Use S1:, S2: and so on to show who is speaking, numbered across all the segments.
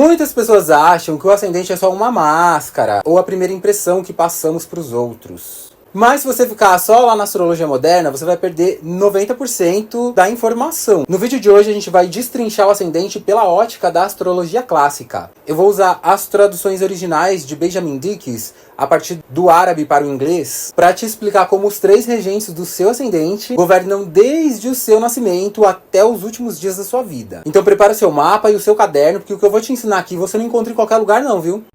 S1: Muitas pessoas acham que o ascendente é só uma máscara ou a primeira impressão que passamos para os outros. Mas se você ficar só lá na astrologia moderna, você vai perder 90% da informação. No vídeo de hoje a gente vai destrinchar o ascendente pela ótica da astrologia clássica. Eu vou usar as traduções originais de Benjamin Dicks, a partir do árabe para o inglês, para te explicar como os 3 regentes do seu ascendente governam desde o seu nascimento até os últimos dias da sua vida. Então prepara o seu mapa e o seu caderno, porque o que eu vou te ensinar aqui você não encontra em qualquer lugar não, viu?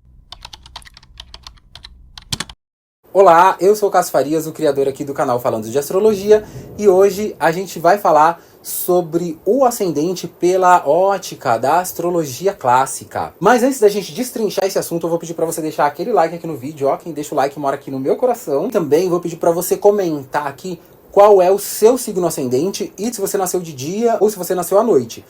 S1: Olá, eu sou o Cássio Farias, o criador aqui do canal Falando de Astrologia, e hoje a gente vai falar sobre o ascendente pela ótica da astrologia clássica. Mas antes da gente destrinchar esse assunto, eu vou pedir para você deixar aquele like aqui no vídeo, ó, quem deixa o like mora aqui no meu coração. Também vou pedir para você comentar aqui qual é o seu signo ascendente e se você nasceu de dia ou se você nasceu à noite.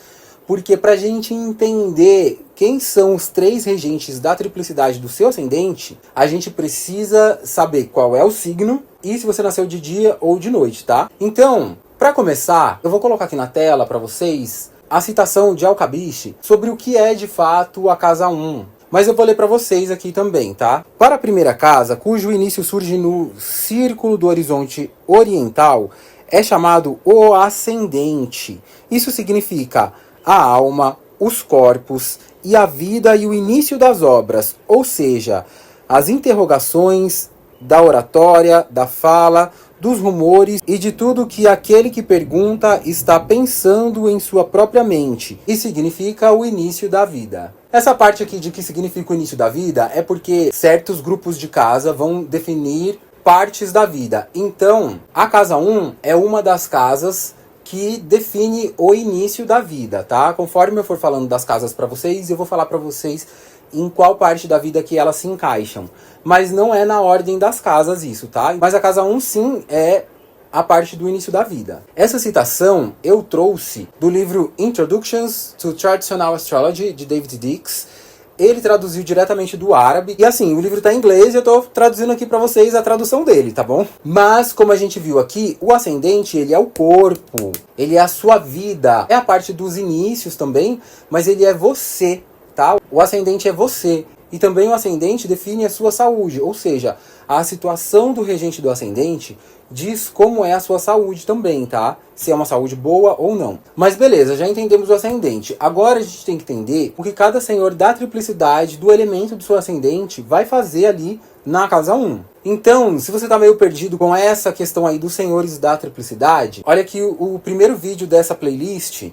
S1: Porque pra gente entender quem são os 3 regentes da triplicidade do seu ascendente, a gente precisa saber qual é o signo e se você nasceu de dia ou de noite, tá? Então, pra começar, eu vou colocar aqui na tela pra vocês a citação de Al-Kabish sobre o que é de fato a casa 1. Mas eu vou ler pra vocês aqui também, tá? Para a primeira casa, cujo início surge no círculo do horizonte oriental, é chamado o ascendente. Isso significa a alma, os corpos e a vida e o início das obras, ou seja, as interrogações da oratória, da fala, dos rumores e de tudo que aquele que pergunta está pensando em sua própria mente, e significa o início da vida. Essa parte aqui de que significa o início da vida é porque certos grupos de casa vão definir partes da vida. Então, a casa 1 é uma das casas que define o início da vida, tá? Conforme eu for falando das casas para vocês, eu vou falar para vocês em qual parte da vida que elas se encaixam. Mas não é na ordem das casas isso, tá? Mas a casa 1 sim é a parte do início da vida. Essa citação eu trouxe do livro Introductions to Traditional Astrology, de David Dicks. Ele traduziu diretamente do árabe. E assim, o livro tá em inglês e eu tô traduzindo aqui pra vocês a tradução dele, tá bom? Mas, como a gente viu aqui, o ascendente, ele é o corpo. Ele é a sua vida. É a parte dos inícios também, mas ele é você, tá? O ascendente é você. E também o ascendente define a sua saúde. Ou seja, a situação do regente do ascendente diz como é a sua saúde também, tá? Se é uma saúde boa ou não. Mas beleza, já entendemos o ascendente. Agora a gente tem que entender o que cada senhor da triplicidade, do elemento do seu ascendente, vai fazer ali na casa 1. Então, se você tá meio perdido com essa questão aí dos senhores da triplicidade, olha aqui o primeiro vídeo dessa playlist,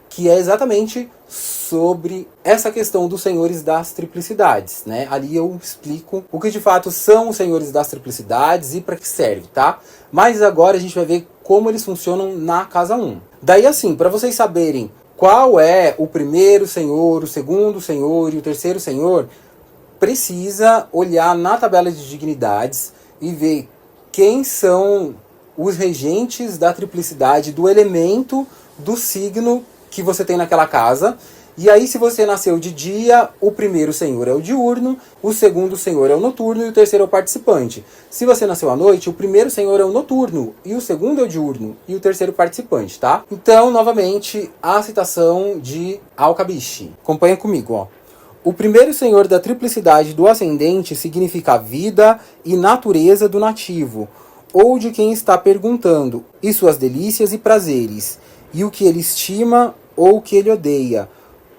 S1: que é exatamente sobre essa questão dos senhores das triplicidades, né? Ali eu explico o que de fato são os senhores das triplicidades e para que serve, tá? Mas agora a gente vai ver como eles funcionam na casa 1. Daí assim, para vocês saberem qual é o primeiro senhor, o segundo senhor e o terceiro senhor, precisa olhar na tabela de dignidades e ver quem são os regentes da triplicidade do elemento do signo que você tem naquela casa. E aí, se você nasceu de dia, o primeiro senhor é o diurno, o segundo senhor é o noturno e o terceiro é o participante. Se você nasceu à noite, o primeiro senhor é o noturno, e o segundo é o diurno, e o terceiro participante, tá? Então, novamente, a citação de Al-Kabish. Acompanha comigo, ó. O primeiro senhor da triplicidade do ascendente significa a vida e natureza do nativo, ou de quem está perguntando, e suas delícias e prazeres, e o que ele estima ou o que ele odeia,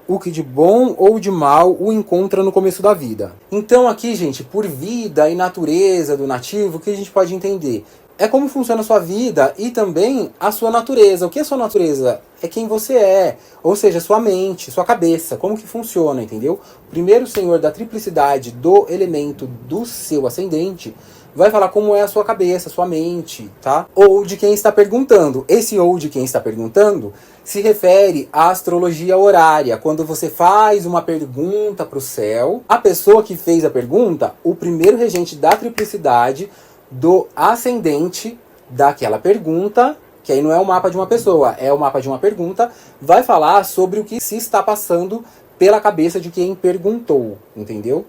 S1: o que de bom ou de mal o encontra no começo da vida. Então aqui, gente, por vida e natureza do nativo, o que a gente pode entender? É como funciona a sua vida e também a sua natureza. O que é a sua natureza? É quem você é, ou seja, sua mente, sua cabeça, como que funciona, entendeu? O primeiro senhor da triplicidade do elemento do seu ascendente vai falar como é a sua cabeça, sua mente, tá? Ou de quem está perguntando. Esse ou de quem está perguntando se refere à astrologia horária. Quando você faz uma pergunta para o céu, a pessoa que fez a pergunta, o primeiro regente da triplicidade do ascendente daquela pergunta, que aí não é o mapa de uma pessoa, é o mapa de uma pergunta, vai falar sobre o que se está passando pela cabeça de quem perguntou, entendeu?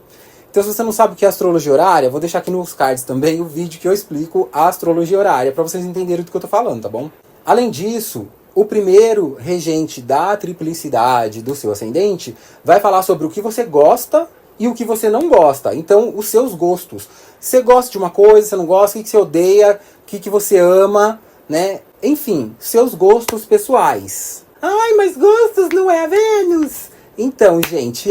S1: Então, se você não sabe o que é astrologia horária, vou deixar aqui nos cards também o vídeo que eu explico a astrologia horária, para vocês entenderem do que eu tô falando, tá bom? Além disso, o primeiro regente da triplicidade do seu ascendente vai falar sobre o que você gosta e o que você não gosta. Então, os seus gostos. Você gosta de uma coisa, você não gosta, o que você odeia, o que você ama, né? Enfim, seus gostos pessoais. Ai, mas gostos não é a Vênus. Então, gente,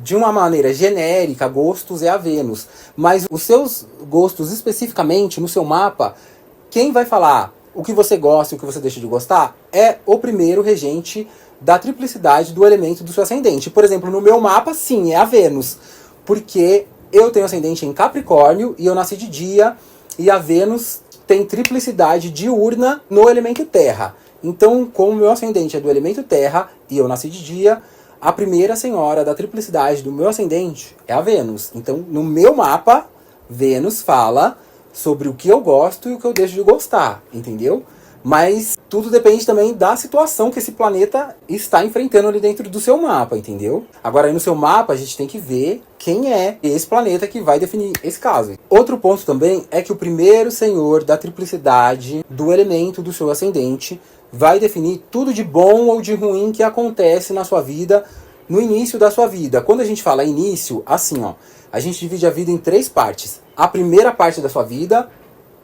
S1: de uma maneira genérica, gostos é a Vênus. Mas os seus gostos especificamente no seu mapa, quem vai falar o que você gosta e o que você deixa de gostar é o primeiro regente da triplicidade do elemento do seu ascendente. Por exemplo, no meu mapa, sim, é a Vênus. Porque eu tenho ascendente em Capricórnio e eu nasci de dia, e a Vênus tem triplicidade diurna no elemento terra. Então, como meu ascendente é do elemento terra e eu nasci de dia, a primeira senhora da triplicidade do meu ascendente é a Vênus. Então, no meu mapa, Vênus fala sobre o que eu gosto e o que eu deixo de gostar, entendeu? Mas tudo depende também da situação que esse planeta está enfrentando ali dentro do seu mapa, entendeu? Agora aí no seu mapa a gente tem que ver quem é esse planeta que vai definir esse caso. Outro ponto também é que o primeiro senhor da triplicidade do elemento do seu ascendente vai definir tudo de bom ou de ruim que acontece na sua vida no início da sua vida. Quando a gente fala início, assim, ó, a gente divide a vida em 3 partes. A primeira parte da sua vida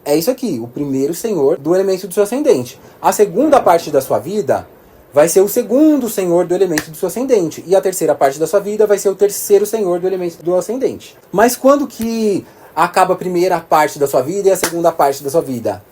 S1: é isso aqui, o primeiro senhor do elemento do seu ascendente. A segunda parte da sua vida vai ser o segundo senhor do elemento do seu ascendente. E a terceira parte da sua vida vai ser o terceiro senhor do elemento do ascendente. Mas quando que acaba a primeira parte da sua vida e a segunda parte da sua vida?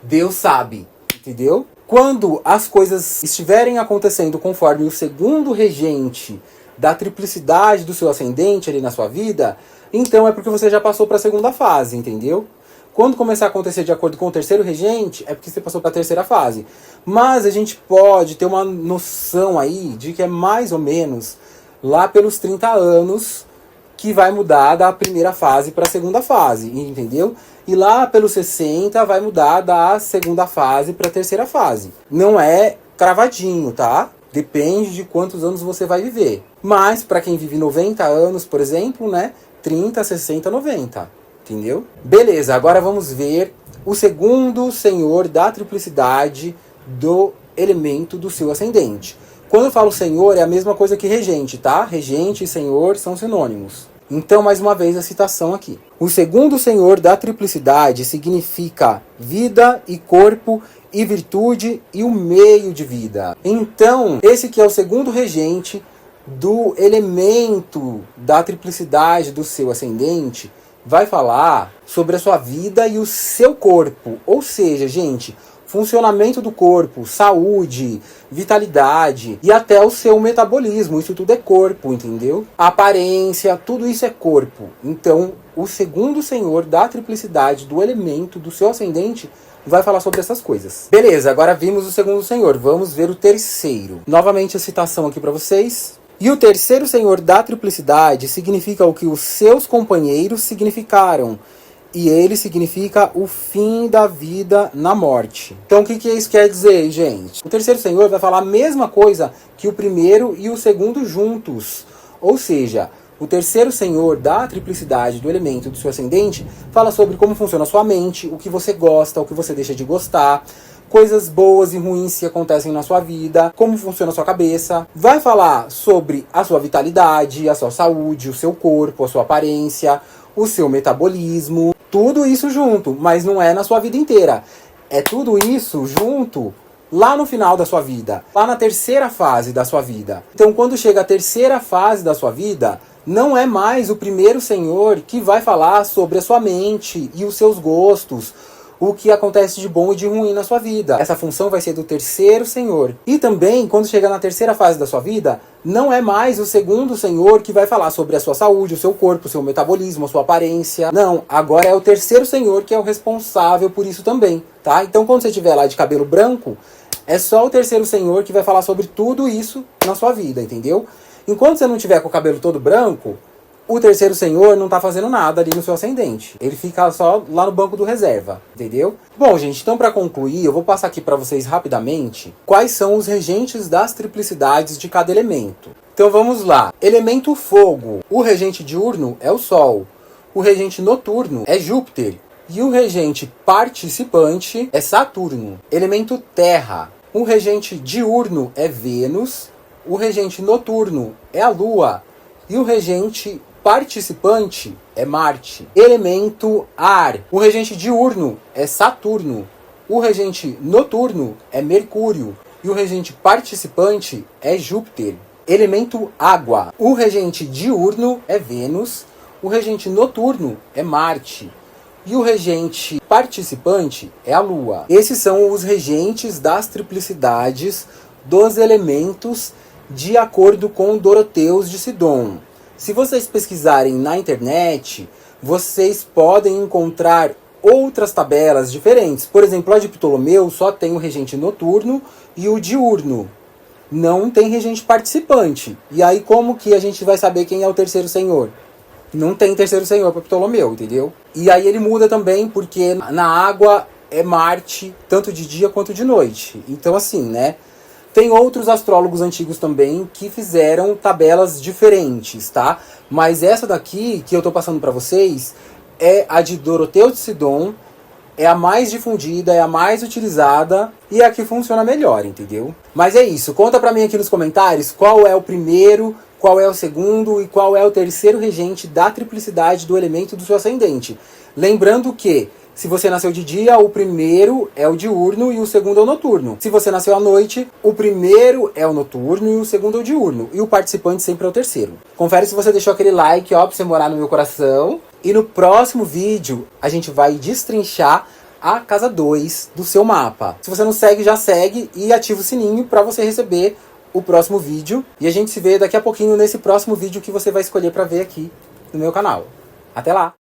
S1: Deus sabe, entendeu? Quando as coisas estiverem acontecendo conforme o segundo regente da triplicidade do seu ascendente ali na sua vida, então é porque você já passou para a segunda fase, entendeu? Quando começar a acontecer de acordo com o terceiro regente, é porque você passou para a terceira fase. Mas a gente pode ter uma noção aí de que é mais ou menos lá pelos 30 anos que vai mudar da primeira fase para a segunda fase, entendeu? E lá pelos 60 vai mudar da segunda fase para a terceira fase. Não é cravadinho, tá? Depende de quantos anos você vai viver. Mas para quem vive 90 anos, por exemplo, né? 30, 60, 90. Entendeu? Beleza, agora vamos ver o segundo senhor da triplicidade do elemento do seu ascendente. Quando eu falo senhor, é a mesma coisa que regente, tá? Regente e senhor são sinônimos. Então, mais uma vez, a citação aqui. O segundo senhor da triplicidade significa vida e corpo e virtude e o meio de vida. Então, esse que é o segundo regente do elemento da triplicidade do seu ascendente vai falar sobre a sua vida e o seu corpo. Ou seja, gente, funcionamento do corpo, saúde, vitalidade e até o seu metabolismo. Isso tudo é corpo, entendeu? Aparência, tudo isso é corpo. Então, o segundo senhor da triplicidade do elemento do seu ascendente vai falar sobre essas coisas. Beleza, agora vimos o segundo senhor. Vamos ver o terceiro. Novamente a citação aqui para vocês. E o terceiro senhor da triplicidade significa o que os seus companheiros significaram. E ele significa o fim da vida na morte. Então o que isso quer dizer, gente? O terceiro senhor vai falar a mesma coisa que o primeiro e o segundo juntos. Ou seja, o terceiro senhor da triplicidade do elemento do seu ascendente fala sobre como funciona a sua mente, o que você gosta, o que você deixa de gostar, coisas boas e ruins que acontecem na sua vida, como funciona a sua cabeça. Vai falar sobre a sua vitalidade, a sua saúde, o seu corpo, a sua aparência, o seu metabolismo. Tudo isso junto, mas não é na sua vida inteira. É tudo isso junto lá no final da sua vida, lá na terceira fase da sua vida. Então, quando chega a terceira fase da sua vida, não é mais o primeiro senhor que vai falar sobre a sua mente e os seus gostos, o que acontece de bom e de ruim na sua vida. Essa função vai ser do terceiro senhor. E também, quando chegar na terceira fase da sua vida, não é mais o segundo senhor que vai falar sobre a sua saúde, o seu corpo, o seu metabolismo, a sua aparência. Não, agora é o terceiro senhor que é o responsável por isso também, tá? Então, quando você estiver lá de cabelo branco, é só o terceiro senhor que vai falar sobre tudo isso na sua vida, entendeu? Enquanto você não tiver com o cabelo todo branco, o terceiro senhor não tá fazendo nada ali no seu ascendente. Ele fica só lá no banco do reserva, entendeu? Bom, gente, então para concluir, eu vou passar aqui para vocês rapidamente quais são os regentes das triplicidades de cada elemento. Então vamos lá. Elemento fogo. O regente diurno é o Sol. O regente noturno é Júpiter. E o regente participante é Saturno. Elemento terra. O regente diurno é Vênus, o regente noturno é a Lua e o regente participante é Marte. Elemento ar. O regente diurno é Saturno, o regente noturno é Mercúrio e o regente participante é Júpiter. Elemento água. O regente diurno é Vênus, o regente noturno é Marte e o regente participante é a Lua. Esses são os regentes das triplicidades dos elementos de acordo com Doroteus de Sidon. Se vocês pesquisarem na internet, vocês podem encontrar outras tabelas diferentes. Por exemplo, a de Ptolomeu só tem o regente noturno e o diurno. Não tem regente participante. E aí como que a gente vai saber quem é o terceiro senhor? Não tem terceiro senhor para Ptolomeu, entendeu? E aí ele muda também porque na água é Marte, tanto de dia quanto de noite. Então assim, né? Tem outros astrólogos antigos também que fizeram tabelas diferentes, tá? Mas essa daqui que eu tô passando para vocês é a de Doroteu de Sidon, é a mais difundida, é a mais utilizada e é a que funciona melhor, entendeu? Mas é isso, conta pra mim aqui nos comentários qual é o primeiro, qual é o segundo e qual é o terceiro regente da triplicidade do elemento do seu ascendente. Lembrando que, se você nasceu de dia, o primeiro é o diurno e o segundo é o noturno. Se você nasceu à noite, o primeiro é o noturno e o segundo é o diurno. E o participante sempre é o terceiro. Confere se você deixou aquele like, ó, pra você morar no meu coração. E no próximo vídeo, a gente vai destrinchar a casa 2 do seu mapa. Se você não segue, já segue e ativa o sininho para você receber o próximo vídeo. E a gente se vê daqui a pouquinho nesse próximo vídeo que você vai escolher para ver aqui no meu canal. Até lá!